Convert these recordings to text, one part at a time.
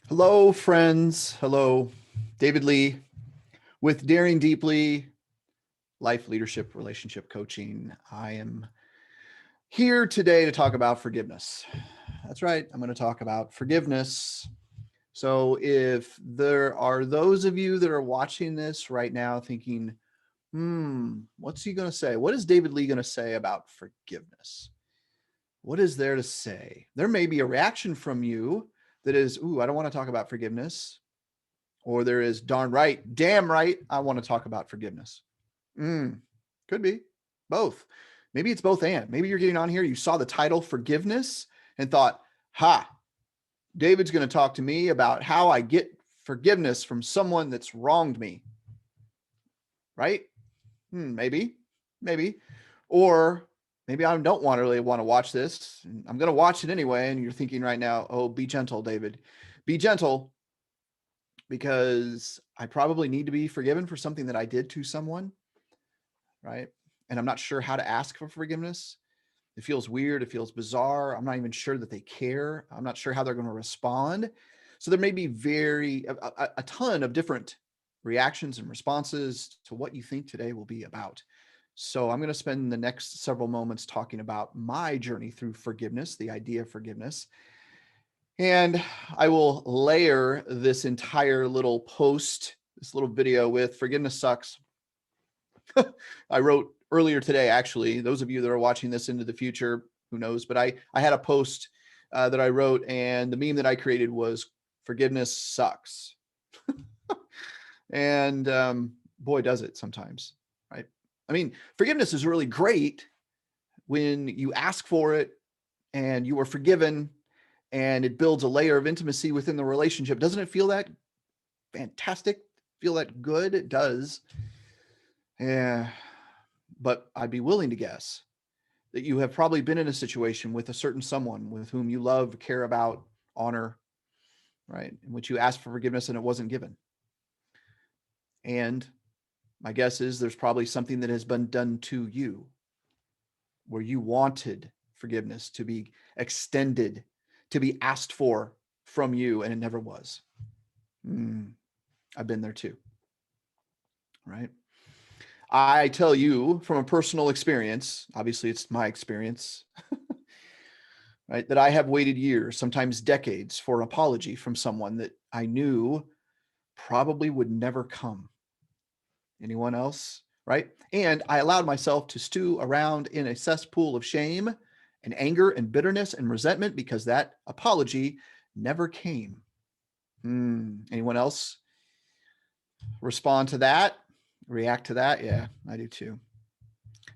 Hello, friends. Hello, David Lee with Daring Deeply Life Leadership Relationship Coaching. I am here today to talk about forgiveness. That's right. I'm going to talk about forgiveness. So, if there are those of you that are watching this right now thinking, what's he going to say? What is David Lee going to say about forgiveness? What is there to say? There may be a reaction from you that is, I don't want to talk about forgiveness. Or there is darn right, damn right, I want to talk about forgiveness. Could be both. Maybe it's both and. Maybe you're getting on here, you saw the title forgiveness and thought, David's going to talk to me about how I get forgiveness from someone that's wronged me. Right? Maybe. Or maybe I don't really want to watch this. I'm going to watch it anyway. And you're thinking right now, oh, be gentle, David. Be gentle, because I probably need to be forgiven for something that I did to someone, right? And I'm not sure how to ask for forgiveness. It feels weird. It feels bizarre. I'm not even sure that they care. I'm not sure how they're going to respond. So there may be a ton of different reactions and responses to what you think today will be about. So I'm going to spend the next several moments talking about my journey through forgiveness, the idea of forgiveness. And I will layer this entire little post, this little video with forgiveness sucks. I wrote earlier today, actually, those of you that are watching this into the future, who knows, but I had a post that I wrote, and the meme that I created was forgiveness sucks. And boy, does it sometimes, right? I mean, forgiveness is really great when you ask for it and you are forgiven and it builds a layer of intimacy within the relationship. Doesn't it feel that fantastic? Feel that good? It does. Yeah. But I'd be willing to guess that you have probably been in a situation with a certain someone with whom you love, care about, honor, right? In which you asked for forgiveness and it wasn't given. And my guess is there's probably something that has been done to you where you wanted forgiveness to be extended, to be asked for from you, and it never was. I've been there too, right? I tell you from a personal experience, obviously it's my experience, right, that I have waited years, sometimes decades, for an apology from someone that I knew probably would never come. Anyone else? Right? And I allowed myself to stew around in a cesspool of shame and anger and bitterness and resentment because that apology never came. Anyone else respond to that? React to that? Yeah, I do too.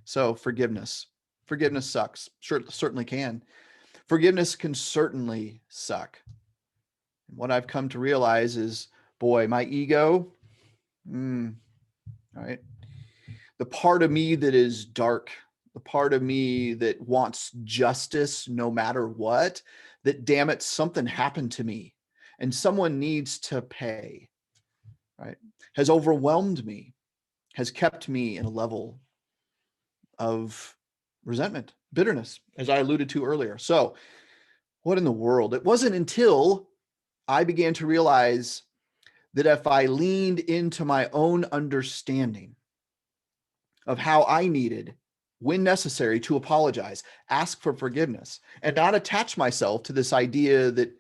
So forgiveness. Forgiveness sucks. Certainly can. Forgiveness can certainly suck. And what I've come to realize is, boy, my ego, right? The part of me that is dark, the part of me that wants justice no matter what, that damn it, something happened to me and someone needs to pay, right? Has overwhelmed me, has kept me in a level of resentment, bitterness, as I alluded to earlier. So, what in the world? It wasn't until I began to realize that if I leaned into my own understanding of how I needed, when necessary, to apologize, ask for forgiveness, and not attach myself to this idea that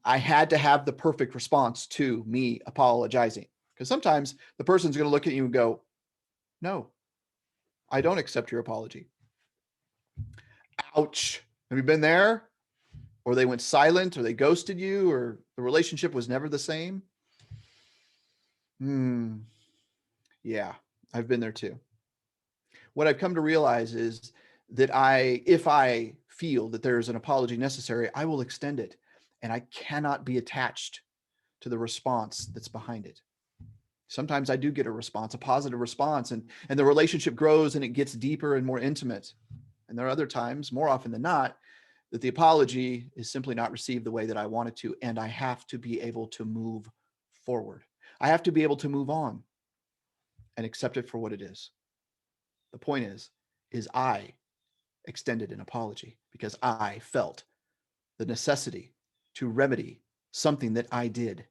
I had to have the perfect response to me apologizing. Because sometimes the person's going to look at you and go, no, I don't accept your apology. Ouch. Have you been there? Or they went silent, or they ghosted you, or the relationship was never the same. Yeah, I've been there too. What I've come to realize is that if I feel that there is an apology necessary, I will extend it, and I cannot be attached to the response that's behind it. Sometimes I do get a response, a positive response, and the relationship grows and it gets deeper and more intimate. And there are other times, more often than not, that the apology is simply not received the way that I want it to, and I have to be able to move forward. I have to be able to move on and accept it for what it is. The point is I extended an apology because I felt the necessity to remedy something that I did,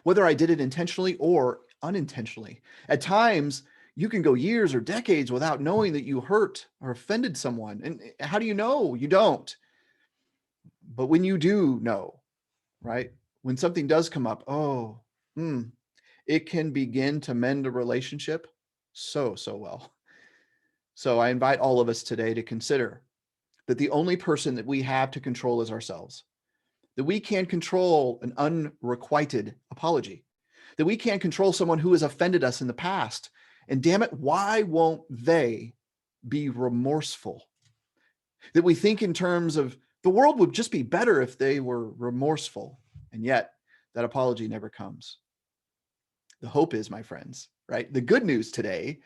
whether I did it intentionally or unintentionally. At times, you can go years or decades without knowing that you hurt or offended someone. And how do you know? You don't. But when you do know, right? When something does come up, it can begin to mend a relationship so well. So I invite all of us today to consider that the only person that we have to control is ourselves, that we can control an unrequited apology, that we can't control someone who has offended us in the past. And damn it, why won't they be remorseful? That we think in terms of the world would just be better if they were remorseful. And yet that apology never comes. The hope is, my friends, right? The good news today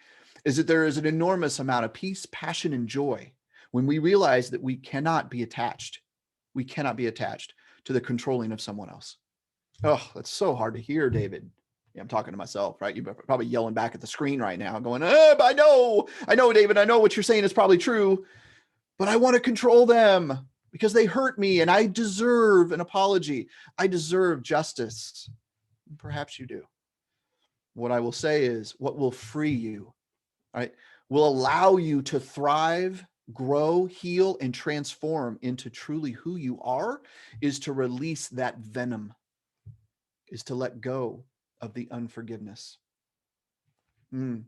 is that there is an enormous amount of peace, passion, and joy when we realize that we cannot be attached. We cannot be attached to the controlling of someone else. Oh, that's so hard to hear, David. Yeah, I'm talking to myself, right? You're probably yelling back at the screen right now going, I know, David, I know what you're saying is probably true, but I want to control them because they hurt me and I deserve an apology. I deserve justice. Perhaps you do. What I will say is what will free you, right, will allow you to thrive, grow, heal, and transform into truly who you are is to release that venom, is to let go of the unforgiveness. And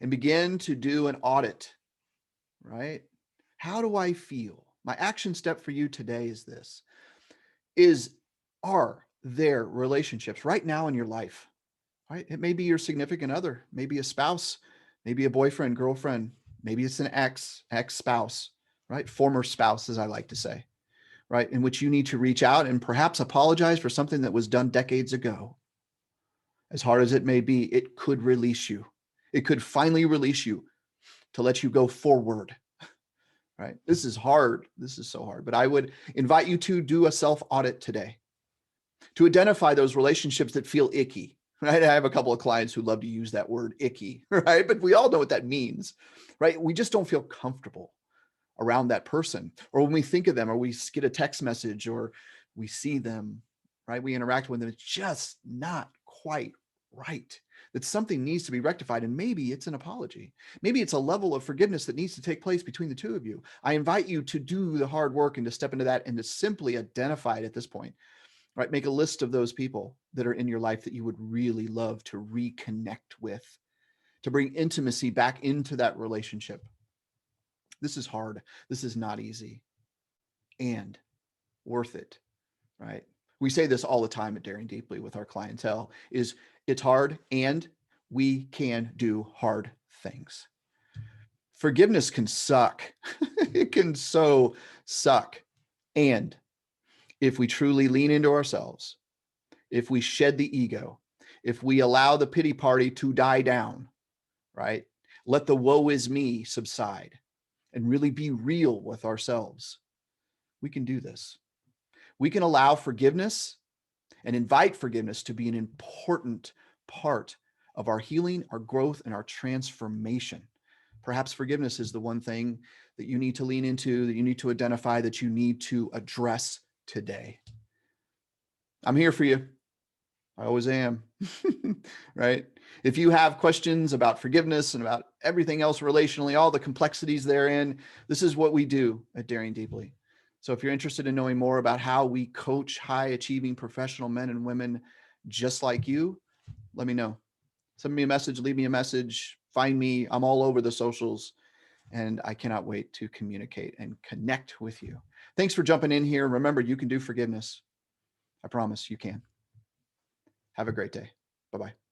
begin to do an audit, right? How do I feel? My action step for you today is this: are there relationships right now in your life, right? It may be your significant other, maybe a spouse, maybe a boyfriend, girlfriend, maybe it's an ex-spouse, right? Former spouse, as I like to say, right? In which you need to reach out and perhaps apologize for something that was done decades ago. As hard as it may be, it could release you. It could finally release you to let you go forward, right? This is hard. This is so hard, but I would invite you to do a self-audit today, to identify those relationships that feel icky, right? I have a couple of clients who love to use that word icky, right? But we all know what that means, right? We just don't feel comfortable around that person. Or when we think of them, or we get a text message, or we see them, right? We interact with them. It's just not quite right. That something needs to be rectified. And maybe it's an apology. Maybe it's a level of forgiveness that needs to take place between the two of you. I invite you to do the hard work and to step into that and to simply identify it at this point, right? Make a list of those people that are in your life that you would really love to reconnect with, to bring intimacy back into that relationship. This is hard. This is not easy and worth it, right? We say this all the time at Daring Deeply with our clientele is it's hard and we can do hard things. Forgiveness can suck. It can so suck. And if we truly lean into ourselves, if we shed the ego, if we allow the pity party to die down, right? Let the woe is me subside and really be real with ourselves. We can do this. We can allow forgiveness and invite forgiveness to be an important part of our healing, our growth, and our transformation. Perhaps forgiveness is the one thing that you need to lean into, that you need to identify, that you need to address today. I'm here for you. I always am, right? If you have questions about forgiveness and about everything else relationally, all the complexities therein, this is what we do at Daring Deeply. So if you're interested in knowing more about how we coach high achieving professional men and women just like you, let me know. Send me a message, leave me a message, find me. I'm all over the socials, and I cannot wait to communicate and connect with you. Thanks for jumping in here. Remember, you can do forgiveness. I promise you can. Have a great day. Bye-bye.